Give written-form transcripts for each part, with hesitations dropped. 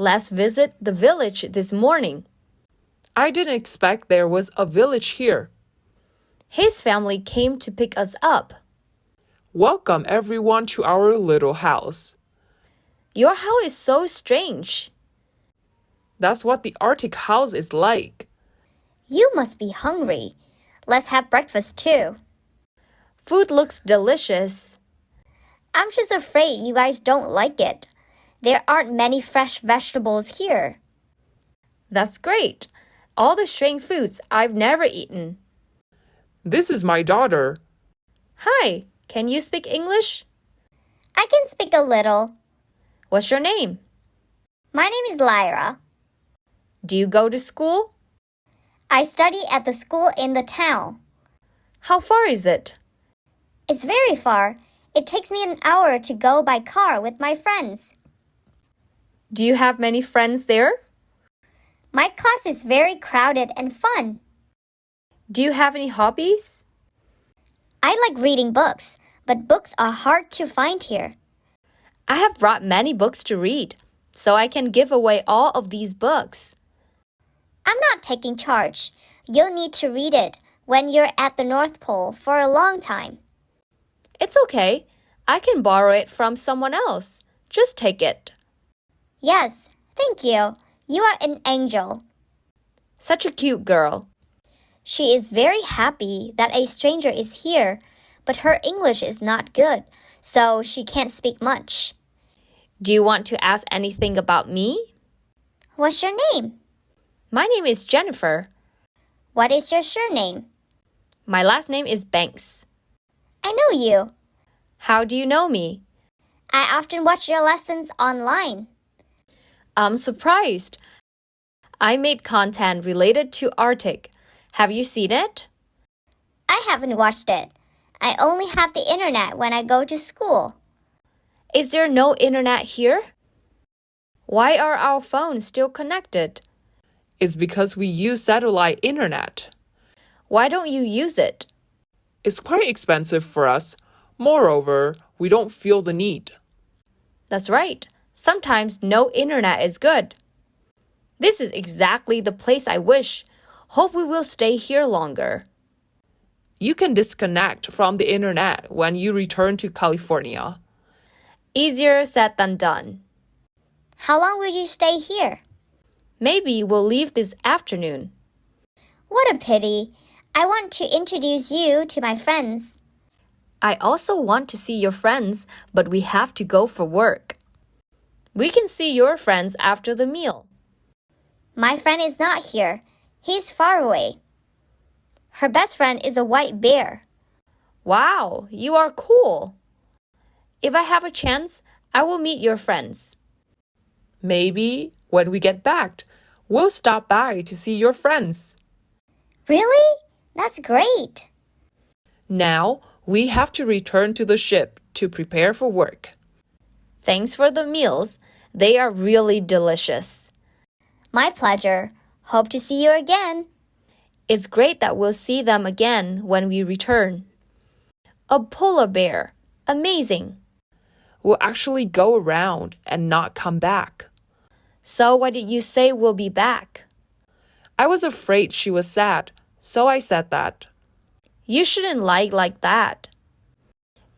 Let's visit the village this morning. I didn't expect there was a village here. His family came to pick us up. Welcome everyone to our little house. Your house is so strange. That's what the Arctic house is like. You must be hungry. Let's have breakfast too. Food looks delicious. I'm just afraid you guys don't like it. There aren't many fresh vegetables here. That's great. All the strange foods I've never eaten. This is my daughter. Hi, can you speak English? I can speak a little. What's your name? My name is Lyra. Do you go to school? I study at the school in the town. How far is it? It's very far. It takes me an hour to go by car with my friends. Do you have many friends there? My class is very crowded and fun. Do you have any hobbies? I like reading books, but books are hard to find here. I have brought many books to read, so I can give away all of these books. I'm not taking charge. You'll need to read it when you're at the North Pole for a long time. It's okay. I can borrow it from someone else. Just take it. Yes, thank you. You are an angel. Such a cute girl. She is very happy that a stranger is here, but her English is not good, so she can't speak much. Do you want to ask anything about me? What's your name? My name is Jennifer. What is your surname? My last name is Banks. I know you. How do you know me? I often watch your lessons online. I'm surprised. I made content related to Arctic. Have you seen it? I haven't watched it. I only have the internet when I go to school. Is there no internet here? Why are our phones still connected? It's because we use satellite internet. Why don't you use it? It's quite expensive for us. Moreover, we don't feel the need. That's right. Sometimes no internet is good. This is exactly the place I wish. Hope we will stay here longer. You can disconnect from the internet when you return to California. Easier said than done. How long will you stay here? Maybe we'll leave this afternoon. What a pity. I want to introduce you to my friends. I also want to see your friends, but we have to go for work. We can see your friends after the meal. My friend is not here. He's far away. Her best friend is a white bear. Wow, you are cool. If I have a chance, I will meet your friends. Maybe when we get back, we'll stop by to see your friends. Really? That's great. Now, we have to return to the ship to prepare for work. Thanks for the meals. They are really delicious. My pleasure. Hope to see you again. It's great that we'll see them again when we return. A polar bear. Amazing. We'll actually go around and not come back. So why did you say we'll be back? I was afraid she was sad, so I said that. You shouldn't lie like that.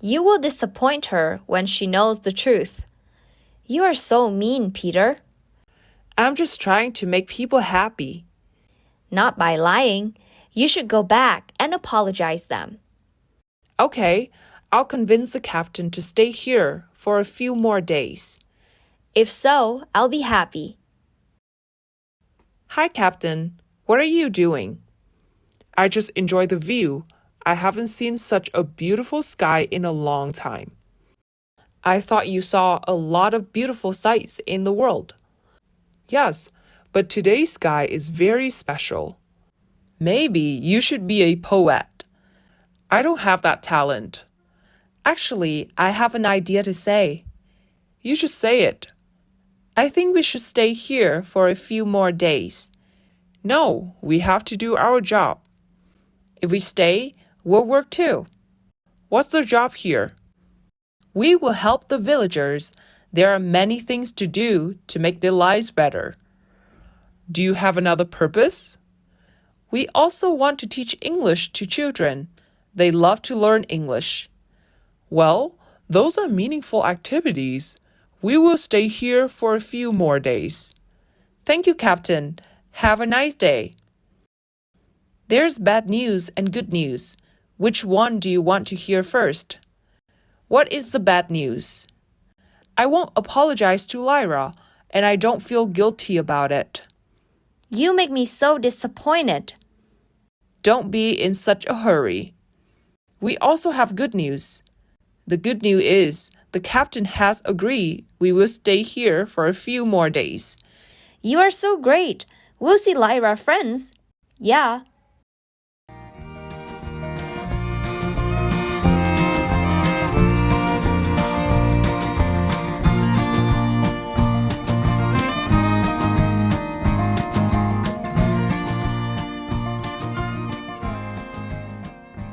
You will disappoint her when she knows the truth. You are so mean, Peter. I'm just trying to make people happy. Not by lying. You should go back and apologize them. Okay, I'll convince the captain to stay here for a few more days. If so, I'll be happy. Hi, Captain. What are you doing? I just enjoy the view. I haven't seen such a beautiful sky in a long time. I thought you saw a lot of beautiful sights in the world. Yes, but today's sky is very special. Maybe you should be a poet. I don't have that talent. Actually, I have an idea to say. You should say it. I think we should stay here for a few more days. No, we have to do our job. If we stay, we'll work too. What's the job here? We will help the villagers. There are many things to do to make their lives better. Do you have another purpose? We also want to teach English to children. They love to learn English. Well, those are meaningful activities. We will stay here for a few more days. Thank you, Captain. Have a nice day. There's bad news and good news. Which one do you want to hear first? What is the bad news? I won't apologize to Lyra, and I don't feel guilty about it. You make me so disappointed. Don't be in such a hurry. We also have good news. The good news is the captain has agreed we will stay here for a few more days. You are so great. We'll see Lyra friends. Yeah,